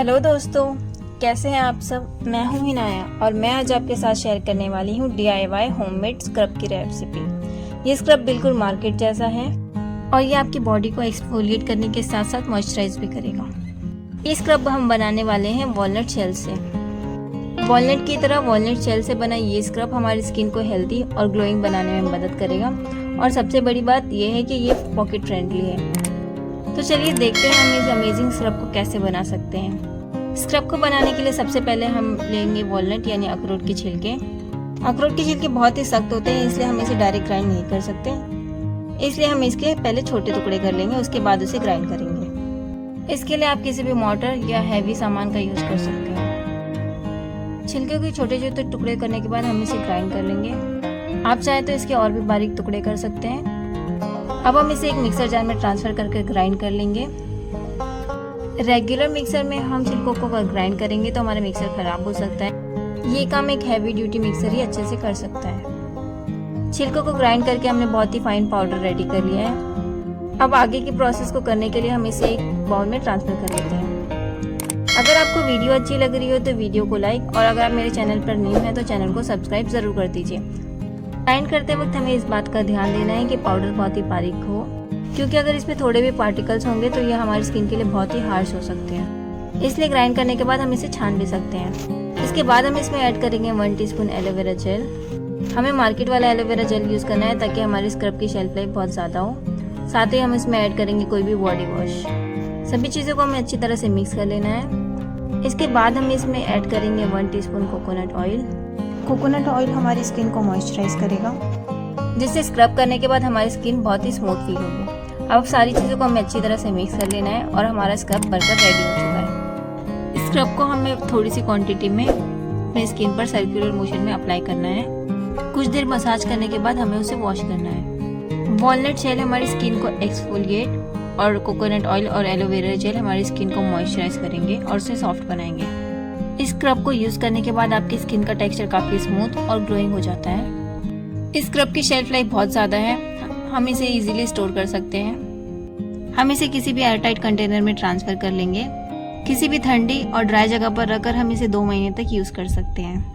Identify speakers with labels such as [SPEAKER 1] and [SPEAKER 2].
[SPEAKER 1] Hello दोस्तों, कैसे हैं आप सब। मैं हूं हिनाया और मैं आज आपके साथ शेयर करने वाली हूं DIY होममेड स्क्रब की रेसिपी। ये स्क्रब बिल्कुल मार्केट जैसा है और ये आपकी बॉडी को एक्सफोलिएट करने के साथ साथ मॉइस्चराइज भी करेगा। ये स्क्रब हम बनाने वाले हैं वॉलनट शेल से। वॉलनट की तरह वॉलनट शेल से बना ये स्क्रब हमारी स्किन को हेल्दी और ग्लोइंग बनाने में मदद करेगा और सबसे बड़ी बात यह है कि ये पॉकेट फ्रेंडली है। तो चलिए देखते हैं हम इस अमेजिंग स्क्रब को कैसे बना सकते हैं। स्क्रब को बनाने के लिए सबसे पहले हम लेंगे वॉलनट यानी अखरोट के छिलके। अखरोट के छिलके बहुत ही सख्त होते हैं, इसलिए हम इसे डायरेक्ट ग्राइंड नहीं कर सकते, इसलिए हम इसके पहले छोटे टुकड़े कर लेंगे, उसके बाद उसे ग्राइंड करेंगे। इसके लिए आप किसी भी मोटर या हैवी सामान का यूज कर सकते हैं। छिलके के छोटे छोटे टुकड़े करने के बाद हम इसे ग्राइंड कर लेंगे। आप चाहे तो इसके और भी बारीक टुकड़े कर सकते हैं। अब हम इसे एक मिक्सर जार में ट्रांसफर करके ग्राइंड कर लेंगे। रेगुलर मिक्सर में हम छिलकों को ग्राइंड करेंगे तो हमारा मिक्सर खराब हो सकता है। ये काम एक हैवी ड्यूटी मिक्सर ही अच्छे से कर सकता है। छिलकों को ग्राइंड करके हमने बहुत ही फाइन पाउडर रेडी कर लिया है। अब आगे की प्रोसेस को करने के लिए हम इसे एक बाउल में ट्रांसफर कर लेते हैं। अगर आपको वीडियो अच्छी लग रही हो तो वीडियो को लाइक और अगर आप मेरे चैनल पर न्यू हैं तो चैनल को सब्सक्राइब जरूर कर दीजिए। ग्राइंड करते वक्त हमें इस बात का ध्यान देना है कि पाउडर बहुत ही बारीक हो, क्योंकि अगर इसमें थोड़े भी पार्टिकल्स होंगे तो यह हमारी स्किन के लिए बहुत ही हार्श हो सकते हैं। इसलिए ग्राइंड करने के बाद हम इसे छान भी सकते हैं। इसके बाद हम इसमें ऐड करेंगे 1 टीस्पून एलोवेरा जेल। हमें मार्केट वाला एलोवेरा जेल यूज़ करना है ताकि हमारी स्क्रब की शेल्फ लाइफ बहुत ज़्यादा हो। साथ ही हम इसमें ऐड करेंगे कोई भी बॉडी वॉश। सभी चीज़ों को हमें अच्छी तरह से मिक्स कर लेना है। इसके बाद हम इसमें ऐड करेंगे 1 teaspoon coconut oil. Coconut oil हमारी स्किन को मॉइस्चराइज करेगा, जिससे स्क्रब करने के बाद हमारी स्किन बहुत ही स्मूथ फील होगी। अब सारी चीज़ों को हमें अच्छी तरह से मिक्स कर लेना है और हमारा स्क्रब बनकर रेडी हो चुका है। इस स्क्रब को हमें थोड़ी सी क्वांटिटी में अपने स्किन पर सर्कुलर मोशन में अप्लाई करना है। कुछ देर मसाज करने के बाद हमें उसे वॉश करना है। वॉलनट जेल हमारी स्किन को एक्सफोलिएट और कोकोनट ऑयल और एलोवेरा जेल हमारी स्किन को मॉइस्चराइज करेंगे और उसे सॉफ्ट बनाएंगे। इस स्क्रब को यूज करने के बाद आपकी स्किन का टेक्सचर काफी स्मूथ और ग्लोइंग हो जाता है। इस स्क्रब की शेल्फ लाइफ बहुत ज्यादा है, हम इसे इजीली स्टोर कर सकते हैं। हम इसे किसी भी एयरटाइट कंटेनर में ट्रांसफर कर लेंगे। किसी भी ठंडी और ड्राई जगह पर रखकर हम इसे 2 महीने तक यूज कर सकते हैं।